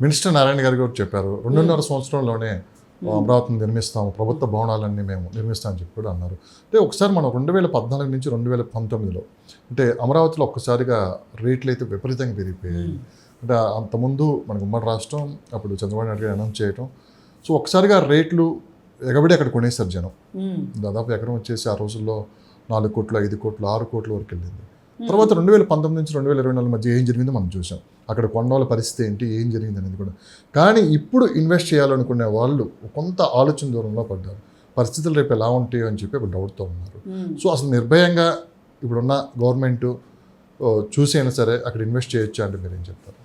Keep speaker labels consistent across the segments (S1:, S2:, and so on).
S1: Minister Narayana గారు కూడా చెప్పారు 2.5 సంవత్సరంలోనే అమరావతిని నిర్మిస్తాము, ప్రభుత్వ భవనాలన్నీ మేము నిర్మిస్తామని చెప్పి కూడా అన్నారు. అంటే ఒకసారి మనం 2014 నుంచి 2019లో అంటే అమరావతిలో ఒక్కసారిగా రేట్లు అయితే విపరీతంగా పెరిగిపోయాయి. అంటే అంతకుముందు మనకు ఉమ్మడి రాష్ట్రం, అప్పుడు చంద్రబాబు నాయుడు గారు అనౌన్స్ చేయటం, సో ఒకసారిగా రేట్లు ఎగబడి అక్కడ కొనేసారు జనం. దాదాపు ఎకరం వచ్చేసి ఆ రోజుల్లో 4 కోట్లు, 5 కోట్లు, 6 కోట్ల వరకు వెళ్ళింది. తర్వాత 2019 నుంచి 2024 మధ్య ఏం జరిగిందో మనం చూసాం. అక్కడ కొన్నోళ్ళ పరిస్థితి ఏంటి, ఏం జరిగింది అనేది కూడా. కానీ ఇప్పుడు ఇన్వెస్ట్ చేయాలనుకునే వాళ్ళు కొంత ఆలోచన దూరంలో పడ్డారు. పరిస్థితులు రేపు ఎలా ఉంటాయో అని చెప్పి ఒక డౌట్తో ఉన్నారు. సో అసలు నిర్భయంగా ఇప్పుడున్న గవర్నమెంట్ చూసి అయినా సరే అక్కడ ఇన్వెస్ట్ చేయొచ్చా అంటే మీరు ఏం చెప్తారు?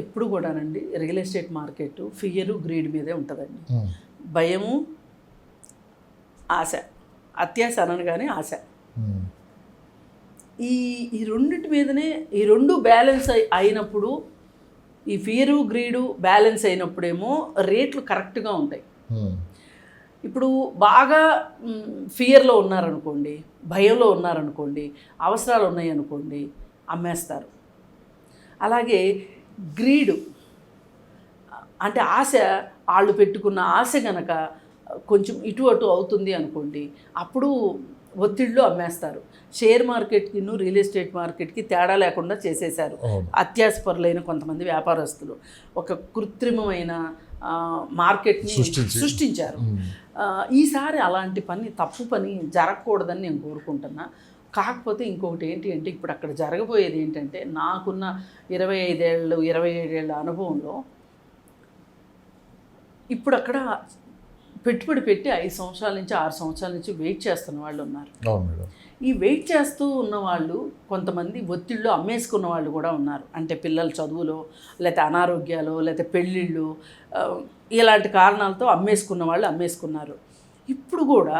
S2: ఎప్పుడు కూడానండి real estate market fear, greed మీదే ఉంటుందండి. భయము, ఆశ, అత్యాశ అనగానే ఆశ, ఈ రెండింటి మీదనే ఈ రెండు బ్యాలెన్స్ అయినప్పుడు, ఈ ఫియరు గ్రీడు బ్యాలెన్స్ అయినప్పుడేమో రేట్లు కరెక్ట్గా ఉంటాయి. ఇప్పుడు బాగా ఫియర్లో ఉన్నారనుకోండి, భయంలో ఉన్నారనుకోండి, అవసరాలు ఉన్నాయి అనుకోండి, అమ్మేస్తారు. అలాగే గ్రీడు అంటే ఆశ, వాళ్ళు పెట్టుకున్న ఆశ గనక కొంచెం ఇటు అటు అవుతుంది అనుకోండి, అప్పుడు ఒత్తిడిలో అమ్మేస్తారు. షేర్ మార్కెట్కి రియల్ ఎస్టేట్ మార్కెట్కి తేడా లేకుండా చేసేశారు అత్యాశపరులైన కొంతమంది వ్యాపారస్తులు. ఒక కృత్రిమమైన మార్కెట్ని సృష్టించారు. ఈసారి అలాంటి తప్పు పని జరగకూడదని నేను కోరుకుంటున్నా. కాకపోతే ఇంకొకటి ఏంటి అంటే, ఇప్పుడు అక్కడ జరగబోయేది ఏంటంటే, నాకున్న 25 ఏళ్ళు 27 ఏళ్ళ అనుభవంలో ఇప్పుడు అక్కడ పెట్టుబడి పెట్టి 5 సంవత్సరాల నుంచి 6 సంవత్సరాల నుంచి వెయిట్ చేస్తున్న వాళ్ళు ఉన్నారు. ఈ వెయిట్ చేస్తూ ఉన్న వాళ్ళు కొంతమంది ఒత్తిళ్ళు అమ్మేసుకున్న వాళ్ళు కూడా ఉన్నారు. అంటే పిల్లల చదువులో, లేకపోతే అనారోగ్యాలు, లేకపోతే పెళ్ళిళ్ళు, ఇలాంటి కారణాలతో అమ్మేసుకున్న వాళ్ళు అమ్మేసుకున్నారు. ఇప్పుడు కూడా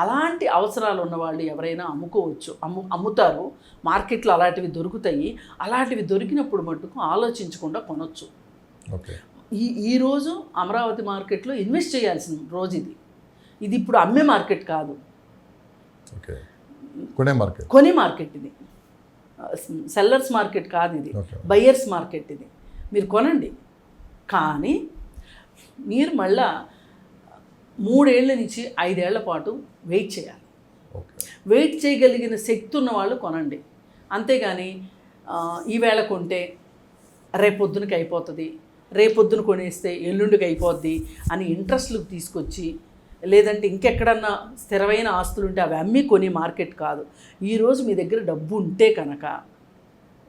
S2: అలాంటి అవసరాలు ఉన్నవాళ్ళు ఎవరైనా అమ్ముకోవచ్చు, అమ్ముతారు. మార్కెట్లో అలాంటివి దొరుకుతాయి. అలాంటివి దొరికినప్పుడు మటుకు ఆలోచించకుండా కొనొచ్చు. ఈరోజు అమరావతి మార్కెట్లో ఇన్వెస్ట్ చేయాల్సిన రోజు ఇది ఇప్పుడు అమ్మే మార్కెట్ కాదు, కొనే మార్కెట్ ఇది. సెల్లర్స్ మార్కెట్ కాదు ఇది, బయ్యర్స్ మార్కెట్ ఇది. మీరు కొనండి, కానీ మీరు మళ్ళా 3 ఏళ్ల నుంచి 5 ఏళ్ల పాటు వెయిట్ చేయాలి. వెయిట్ చేయగలిగిన శక్తి ఉన్న వాళ్ళు కొనండి. అంతేగాని ఈవేళ కొంటే రేపొద్దునకి అయిపోతుంది, రేపొద్దున కొనేస్తే ఎల్లుండికి అయిపోద్ది అని ఇంట్రెస్ట్లకు తీసుకొచ్చి, లేదంటే ఇంకెక్కడన్నా స్థిరమైన ఆస్తులు ఉంటే అవి అమ్మి కొనే మార్కెట్ కాదు. ఈరోజు మీ దగ్గర డబ్బు ఉంటే కనుక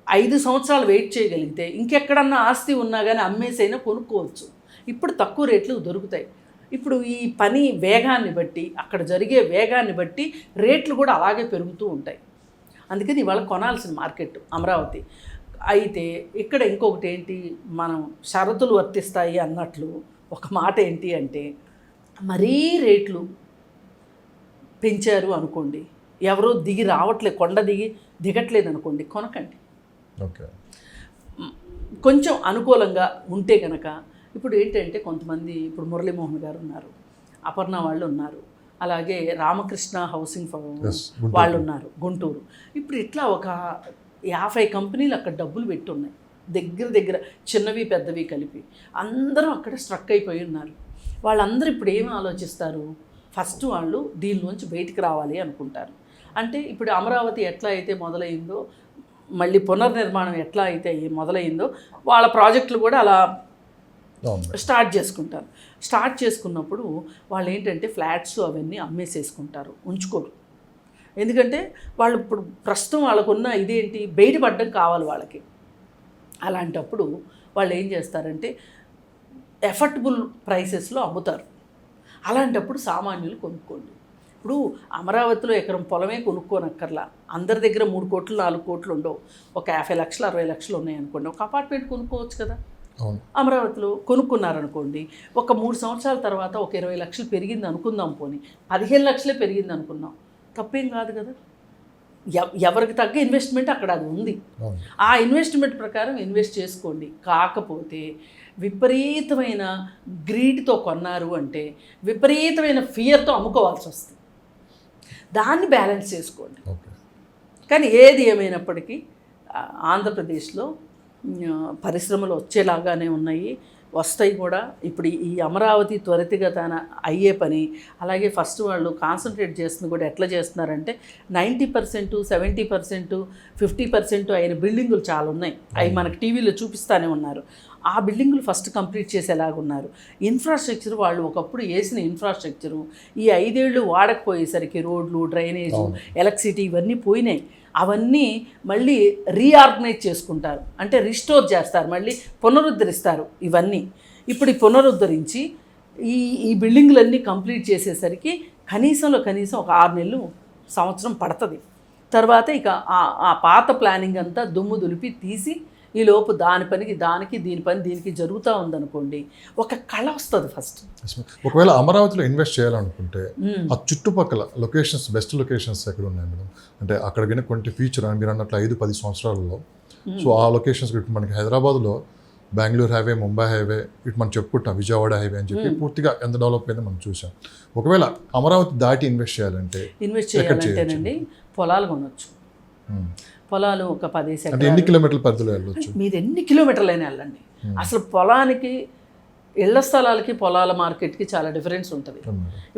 S2: 5 సంవత్సరాలు వెయిట్ చేయగలిగితే ఇంకెక్కడన్నా ఆస్తి ఉన్నా కానీ అమ్మేసైనా కొనుక్కోవచ్చు. ఇప్పుడు తక్కువ రేట్లు దొరుకుతాయి. ఇప్పుడు ఈ పని వేగాన్ని బట్టి, అక్కడ జరిగే వేగాన్ని బట్టి రేట్లు కూడా అలాగే పెరుగుతూ ఉంటాయి. అందుకని ఇవాళ కొనాల్సిన మార్కెట్ అమరావతి. అయితే ఇక్కడ ఇంకొకటి ఏంటి, మనం షరతులు వర్తిస్తాయి అన్నట్లు ఒక మాట ఏంటి అంటే, మరీ రేట్లు పెంచారు అనుకోండి, ఎవరో దిగి రావట్లేదు, కొండ దిగట్లేదు అనుకోండి, కొనకండి. కొంచెం అనుకూలంగా ఉంటే కనుక, ఇప్పుడు ఏంటంటే కొంతమంది, ఇప్పుడు మురళీమోహన్ గారు ఉన్నారు, అపర్ణ వాళ్ళు ఉన్నారు, అలాగే రామకృష్ణ హౌసింగ్ వాళ్ళు ఉన్నారు గుంటూరు. ఇప్పుడు ఇట్లా ఒక 50 కంపెనీలు అక్కడ డబ్బులు పెట్టున్నాయి, దగ్గర చిన్నవి పెద్దవి కలిపి. అందరూ అక్కడ స్ట్రక్ అయిపోయి ఉన్నారు. వాళ్ళందరూ ఇప్పుడు ఏమి ఆలోచిస్తారు, ఫస్ట్ వాళ్ళు దీనిలోంచి బయటికి రావాలి అనుకుంటారు. అంటే ఇప్పుడు అమరావతి ఎట్లా అయితే మొదలైందో, మళ్ళీ పునర్నిర్మాణం ఎట్లా అయితే మొదలైందో, వాళ్ళ ప్రాజెక్టులు కూడా అలా స్టార్ట్ చేసుకుంటారు. స్టార్ట్ చేసుకున్నప్పుడు వాళ్ళు ఏంటంటే ఫ్లాట్స్ అవన్నీ అమ్మేసేసుకుంటారు, ఉంచుకోరు. ఎందుకంటే వాళ్ళు ఇప్పుడు ప్రస్తుతం వాళ్ళకున్న ఇదేంటి, బయటపడడం కావాలి వాళ్ళకి. అలాంటప్పుడు వాళ్ళు ఏం చేస్తారంటే ఎఫర్టబుల్ ప్రైసెస్లో అమ్ముతారు. అలాంటప్పుడు సామాన్యులు కొనుక్కోండి. ఇప్పుడు అమరావతిలో ఎకరం పొలమే కొనుక్కోనక్కర్లా. అందరి దగ్గర 3 కోట్లు 4 కోట్లు ఉండవు. ఒక 50 లక్షలు 60 లక్షలు ఉన్నాయనుకోండి, ఒక అపార్ట్మెంట్ కొనుక్కోవచ్చు కదా. అమరావతిలో కొనుక్కున్నారనుకోండి, ఒక 3 సంవత్సరాల తర్వాత ఒక 20 లక్షలు పెరిగింది అనుకుందాం, పోనీ 15 లక్షలే పెరిగింది అనుకుందాం, తప్పేం కాదు కదా. ఎవరికి తగ్గ ఇన్వెస్ట్మెంట్ అక్కడ అది ఉంది. ఆ ఇన్వెస్ట్మెంట్ ప్రకారం ఇన్వెస్ట్ చేసుకోండి. కాకపోతే విపరీతమైన గ్రీడ్తో కొన్నారు అంటే విపరీతమైన ఫియర్తో అమ్ముకోవాల్సి వస్తుంది. దాన్ని బ్యాలెన్స్ చేసుకోండి. కానీ ఏది ఏమైనప్పటికీ ఆంధ్రప్రదేశ్లో పరిశ్రమలు వచ్చేలాగానే ఉన్నాయి, వస్తాయి కూడా. ఇప్పుడు ఈ అమరావతి త్వరితగతిన అయ్యే పని, అలాగే ఫస్ట్ వాళ్ళు కాన్సన్ట్రేట్ చేస్తుంది కూడా ఎట్లా చేస్తున్నారంటే 90%, 70%, 50% అయిన బిల్డింగులు చాలా ఉన్నాయి. అవి మనకు టీవీలో చూపిస్తూనే ఉన్నారు. ఆ బిల్డింగులు ఫస్ట్ కంప్లీట్ చేసేలాగా ఉన్నారు. ఇన్ఫ్రాస్ట్రక్చర్ వాళ్ళు ఒకప్పుడు వేసిన ఇన్ఫ్రాస్ట్రక్చరు ఈ 5 ఏళ్ళు వాడకపోయేసరికి రోడ్లు, డ్రైనేజు, ఎలక్ట్రిసిటీ ఇవన్నీ పోయినాయి. అవన్నీ మళ్ళీ రీఆర్గనైజ్ చేసుకుంటారు, అంటే రిస్టోర్ చేస్తారు, మళ్ళీ పునరుద్ధరిస్తారు ఇవన్నీ. ఇప్పుడు ఈ పునరుద్ధరించి ఈ బిల్డింగులన్నీ కంప్లీట్ చేసేసరికి కనీసం ఒక 6 నెలలు, సంవత్సరం పడుతుంది. తర్వాత ఇక ఆ పాత ప్లానింగ్ అంతా దుమ్ము దులిపి తీసి ఈ లోపు దాని పనికి దానికి, దీని పని దీనికి జరుగుతూ ఉందనుకోండి, ఒక కళ వస్తుంది ఫస్ట్.
S1: ఒకవేళ అమరావతిలో ఇన్వెస్ట్ చేయాలనుకుంటే ఆ చుట్టుపక్కల లొకేషన్స్, బెస్ట్ లొకేషన్స్ ఎక్కడ ఉన్నాయి మేడం? అంటే అక్కడ కనుక కొంటే ఫ్యూచర్ మీరు అన్నట్లు 5-10 సంవత్సరాలలో, సో ఆ లొకేషన్స్ ఇప్పుడు మనకి హైదరాబాద్లో బెంగళూరు హైవే, ముంబై హైవే, ఇటు మనం చెప్పుకుంటాం విజయవాడ హైవే అని చెప్పి పూర్తిగా ఎంత డెవలప్ అయిందో మనం చూసాం. ఒకవేళ అమరావతి దాటి ఇన్వెస్ట్ చేయాలంటేనండి
S2: పొలాలు కొనవచ్చు. పొలాలు ఒక 10
S1: ఎకరాలు, ఎన్ని కిలోమీటర్ల పరిధిలో వెళ్ళొచ్చు?
S2: మీరు ఎన్ని కిలోమీటర్లైనా వెళ్ళండి. అసలు పొలానికి, ఇళ్ల స్థలాలకి పొలాల మార్కెట్కి చాలా డిఫరెన్స్ ఉంటుంది.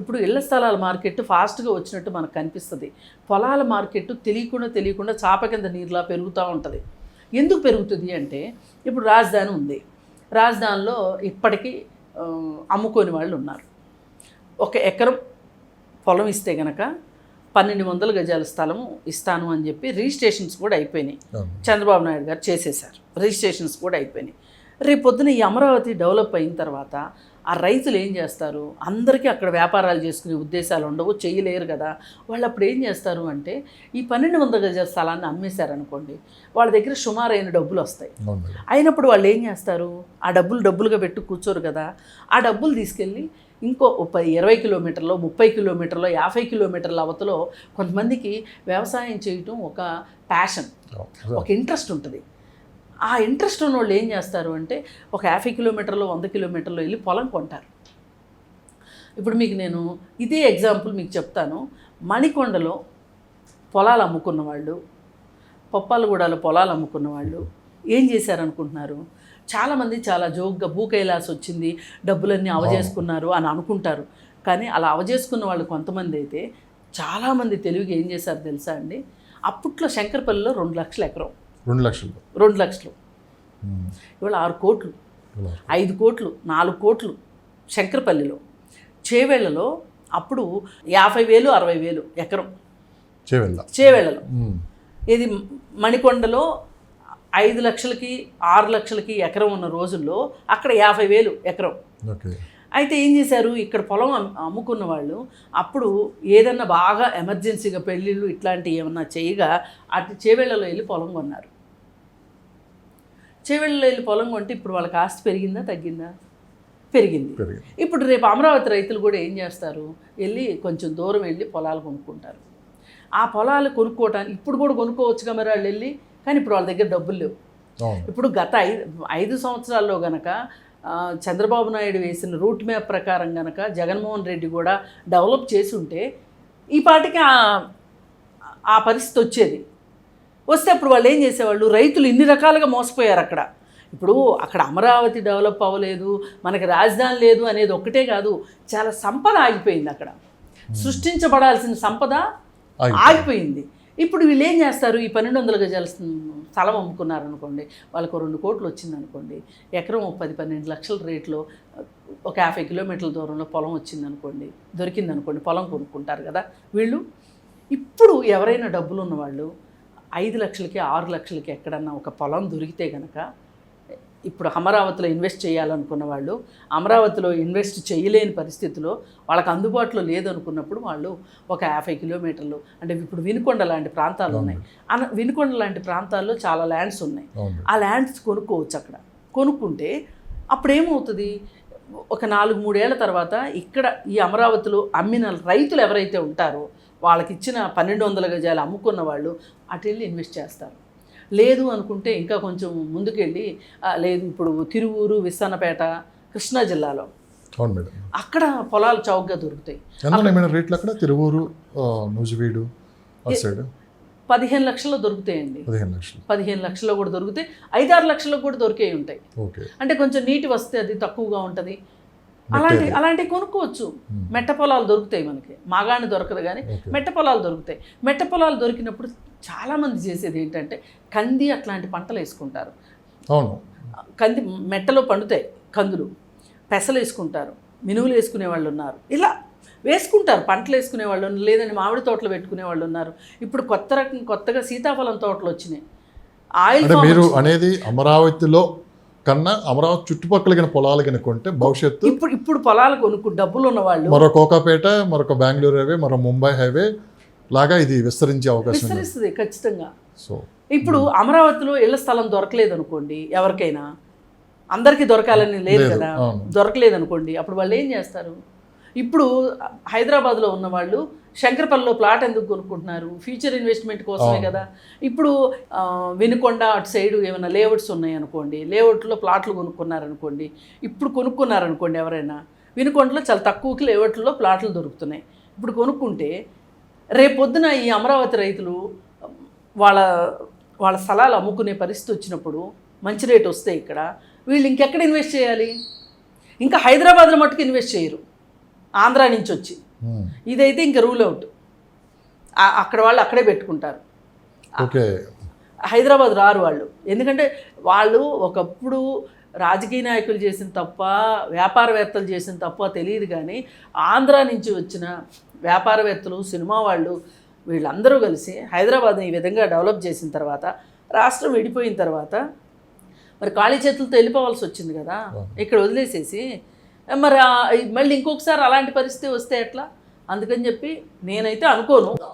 S2: ఇప్పుడు ఇళ్ల స్థలాల మార్కెట్ ఫాస్ట్గా వచ్చినట్టు మనకు కనిపిస్తుంది. పొలాల మార్కెట్ తెలియకుండా చాప కింద నీరులా పెరుగుతూ ఉంటుంది. ఎందుకు పెరుగుతుంది అంటే, ఇప్పుడు రాజధాని ఉంది, రాజధానిలో ఇప్పటికీ అమ్ముకోని వాళ్ళు ఉన్నారు. 1 ఎకరం పొలం ఇస్తే కనుక 1200 గజాల స్థలము ఇస్తాను అని చెప్పి రిజిస్ట్రేషన్స్ కూడా అయిపోయినాయి. చంద్రబాబు నాయుడు గారు చేసేశారు, రిజిస్ట్రేషన్స్ కూడా అయిపోయినాయి. రేపు పొద్దున ఈ అమరావతి డెవలప్ అయిన తర్వాత ఆ రైతులు ఏం చేస్తారు? అందరికీ అక్కడ వ్యాపారాలు చేసుకునే ఉద్దేశాలు ఉండవు, చేయలేరు కదా. వాళ్ళు అప్పుడు ఏం చేస్తారు అంటే, ఈ 1200 గజాల స్థలాన్ని అమ్మేశారనుకోండి, వాళ్ళ దగ్గర సుమారైన డబ్బులు వస్తాయి. అయినప్పుడు వాళ్ళు ఏం చేస్తారు? ఆ డబ్బులుగా పెట్టి కూర్చోరు కదా. ఆ డబ్బులు తీసుకెళ్ళి ఇంకో 20 కిలోమీటర్లో, 30 కిలోమీటర్లో, 50 కిలోమీటర్ల అవతలో కొంతమందికి వ్యవసాయం చేయటం ఒక ప్యాషన్, ఒక ఇంట్రెస్ట్ ఉంటుంది. ఆ ఇంట్రెస్ట్ ఉన్న వాళ్ళు ఏం చేస్తారు అంటే, ఒక 50 కిలోమీటర్లో, 100 కిలోమీటర్లో వెళ్ళి పొలం కొంటారు. ఇప్పుడు మీకు నేను ఇదే ఎగ్జాంపుల్ మీకు చెప్తాను. మణికొండలో పొలాలు అమ్ముకున్న వాళ్ళు, పప్పాలగూడలో పొలాలు అమ్ముకున్న వాళ్ళు ఏం చేశారనుకుంటున్నారు? చాలామంది చాలా జోక్గా భూ కైలాస్ వచ్చింది, డబ్బులన్నీ అవజేసుకున్నారు అని అనుకుంటారు. కానీ అలా అవజేసుకున్న వాళ్ళు కొంతమంది అయితే, చాలామంది తెలివిగా ఏం చేశారు తెలుసా అండి? అప్పట్లో శంకరపల్లిలో 2 లక్షల ఎకరం, 2 లక్షలు, ఇవాళ 6 కోట్లు, 5 కోట్లు, 4 కోట్లు శంకరపల్లిలో. చేవేళ్లలో అప్పుడు 50,000, 60,000 ఎకరం చేవేళ్లలో. ఇది మణికొండలో 5 లక్షలకి, 6 లక్షలకి ఎకరం ఉన్న రోజుల్లో అక్కడ 50,000 ఎకరం. అయితే ఏం చేశారు? ఇక్కడ పొలం అమ్ముకున్న వాళ్ళు అప్పుడు ఏదన్నా బాగా ఎమర్జెన్సీగా పెళ్ళిళ్ళు ఇట్లాంటివి ఏమన్నా చేయగా అటు చేవేళ్లలో వెళ్ళి పొలం కొన్నారు. చేవేళ్లలో వెళ్ళి పొలం కొంటే ఇప్పుడు వాళ్ళకి ఆస్తి పెరిగిందా, తగ్గిందా? పెరిగింది. ఇప్పుడు రేపు అమరావతి రైతులు కూడా ఏం చేస్తారు? వెళ్ళి కొంచెం దూరం వెళ్ళి పొలాలు కొనుక్కుంటారు. ఆ పొలాలు కొనుక్కోవటానికి ఇప్పుడు కూడా కొనుక్కోవచ్చుగా మరి వాళ్ళు వెళ్ళి, కానీ ఇప్పుడు వాళ్ళ దగ్గర డబ్బులు లేవు. ఇప్పుడు గత 5 సంవత్సరాల్లో గనక చంద్రబాబు నాయుడు వేసిన రూట్ మ్యాప్ ప్రకారం గనక జగన్మోహన్ రెడ్డి కూడా డెవలప్ చేసి ఉంటే ఈ పాటికి ఆ పరిస్థితి వచ్చేది. వస్తే అప్పుడు వాళ్ళు ఏం చేసేవాళ్ళు? రైతులు ఇన్ని రకాలుగా మోసపోయారు అక్కడ. ఇప్పుడు అక్కడ అమరావతి డెవలప్ అవ్వలేదు, మనకి రాజధాని లేదు అనేది ఒక్కటే కాదు, చాలా సంపద ఆగిపోయింది అక్కడ. సృష్టించబడాల్సిన సంపద ఆగిపోయింది. ఇప్పుడు వీళ్ళు ఏం చేస్తారు? ఈ 1200 గజాల స్థలం అమ్ముకున్నారనుకోండి, వాళ్ళకు 2 కోట్లు వచ్చిందనుకోండి, ఎకరం 10-12 లక్షల రేట్లో ఒక 50 కిలోమీటర్ల దూరంలో పొలం వచ్చిందనుకోండి, దొరికిందనుకోండి, పొలం కొనుక్కుంటారు కదా వీళ్ళు. ఇప్పుడు ఎవరైనా డబ్బులు ఉన్నవాళ్ళు 5 లక్షలకి, 6 లక్షలకి ఎక్కడన్నా ఒక పొలం దొరికితే కనుక, ఇప్పుడు అమరావతిలో ఇన్వెస్ట్ చేయాలనుకున్న వాళ్ళు అమరావతిలో ఇన్వెస్ట్ చేయలేని పరిస్థితిలో వాళ్ళకి అందుబాటులో లేదనుకున్నప్పుడు వాళ్ళు ఒక 50 కిలోమీటర్లు, అంటే ఇప్పుడు వినుకొండ లాంటి ప్రాంతాలు ఉన్నాయి, వినుకొండ లాంటి ప్రాంతాల్లో చాలా ల్యాండ్స్ ఉన్నాయి. ఆ ల్యాండ్స్ కొనుక్కోవచ్చు. అక్కడ కొనుక్కుంటే అప్పుడు ఏమవుతుంది? ఒక 4-3 ఏళ్ల తర్వాత ఇక్కడ ఈ అమరావతిలో అమ్మిన రైతులు ఎవరైతే ఉంటారో వాళ్ళకి ఇచ్చిన 1200 గజాలు అమ్ముకున్న వాళ్ళు అటు వెళ్ళి ఇన్వెస్ట్ చేస్తారు. లేదు అనుకుంటే ఇంకా కొంచెం ముందుకెళ్ళి, లేదు ఇప్పుడు తిరువూరు, విస్సన్నపేట, కృష్ణా జిల్లాలో అక్కడ పొలాలు చౌకగా దొరుకుతాయి.
S1: రేట్లు అక్కడ తిరువూరు, నూజివీడు
S2: 15 లక్షల్లో దొరుకుతాయండి.
S1: 15 లక్షలు.
S2: 15 లక్షల్లో కూడా దొరుకుతాయి, 5-6 లక్షల్లో కూడా దొరికే ఉంటాయి.
S1: ఓకే.
S2: అంటే కొంచెం నీటి వస్తే అది తక్కువగా ఉంటుంది, అలాంటివి కొనుక్కోవచ్చు. మెట్ట పొలాలు దొరుకుతాయి మనకి, మాగాణి దొరకదు కానీ మెట్ట పొలాలు దొరుకుతాయి. మెట్ట పొలాలు దొరికినప్పుడు చాలామంది చేసేది ఏంటంటే కంది అట్లాంటి పంటలు వేసుకుంటారు.
S1: అవును,
S2: కంది మెట్టలో పండుతాయి కందులు, పెసలు వేసుకుంటారు, మినువులు వేసుకునే వాళ్ళు ఉన్నారు, ఇలా వేసుకుంటారు. పంటలు వేసుకునే వాళ్ళు ఉన్నారు, లేదంటే మామిడి తోటలు పెట్టుకునే వాళ్ళు ఉన్నారు. ఇప్పుడు కొత్తగా సీతాఫలం తోటలు వచ్చినాయి. ఆయిల్
S1: అంటే మీరు అనేది అమరావతిలో కన్నా అమరావతి చుట్టుపక్కల పొలాలు కనుక్కుంటే భవిష్యత్తు
S2: ఇప్పుడు పొలాలు కొనుక్కు డబ్బులు ఉన్న వాళ్ళు
S1: మరో కోకాపేట, మరొక బెంగళూరు హైవే, మరో ముంబై హైవే లాగా ఇది విస్తరించే అవకాశం
S2: విస్తరిస్తుంది ఖచ్చితంగా.
S1: సో
S2: ఇప్పుడు అమరావతిలో ఇళ్ల స్థలం దొరకలేదు అనుకోండి, ఎవరికైనా అందరికీ దొరకాలని లేదు కదా, దొరకలేదు అనుకోండి, అప్పుడు వాళ్ళు ఏం చేస్తారు? ఇప్పుడు హైదరాబాద్లో ఉన్న వాళ్ళు శంకరపల్లిలో ప్లాట్ ఎందుకు కొనుక్కుంటున్నారు? ఫ్యూచర్ ఇన్వెస్ట్మెంట్ కోసమే కదా. ఇప్పుడు వినుకొండ అటు సైడు ఏమైనా లేఅవుట్స్ ఉన్నాయి అనుకోండి, లేఅవుట్లో ప్లాట్లు కొనుక్కున్నారనుకోండి, ఇప్పుడు కొనుక్కున్నారనుకోండి ఎవరైనా, వినుకొండలో చాలా తక్కువకి లేఅవుట్లో ప్లాట్లు దొరుకుతున్నాయి. ఇప్పుడు కొనుక్కుంటే రేపొద్దున ఈ అమరావతి రైతులు వాళ్ళ స్థలాలు అమ్ముకునే పరిస్థితి వచ్చినప్పుడు, మంచి రేటు వస్తే ఇక్కడ వీళ్ళు ఇంకెక్కడ ఇన్వెస్ట్ చేయాలి? ఇంకా హైదరాబాద్లో మట్టుకు ఇన్వెస్ట్ చేయరు, ఆంధ్రా నుంచి వచ్చి. ఇదైతే ఇంకా రూల్ అవుట్, అక్కడ వాళ్ళు అక్కడే పెట్టుకుంటారు.
S1: ఓకే.
S2: హైదరాబాద్ రారు వాళ్ళు, ఎందుకంటే వాళ్ళు ఒకప్పుడు రాజకీయ నాయకులు చేసిన తప్ప, వ్యాపారవేత్తలు చేసిన తప్ప తెలియదు, కానీ ఆంధ్రా నుంచి వచ్చిన వ్యాపారవేత్తలు, సినిమా వాళ్ళు, వీళ్ళందరూ కలిసి హైదరాబాద్ని ఈ విధంగా డెవలప్ చేసిన తర్వాత, రాష్ట్రం విడిపోయిన తర్వాత మరి ఖాళీ చేతులతో వెళ్ళిపోవాల్సి వచ్చింది కదా, ఇక్కడ వదిలేసేసి. మరి మళ్ళీ ఇంకొకసారి అలాంటి పరిస్థితి వస్తే ఎట్లా? అందుకని చెప్పి నేనైతే అనుకోను.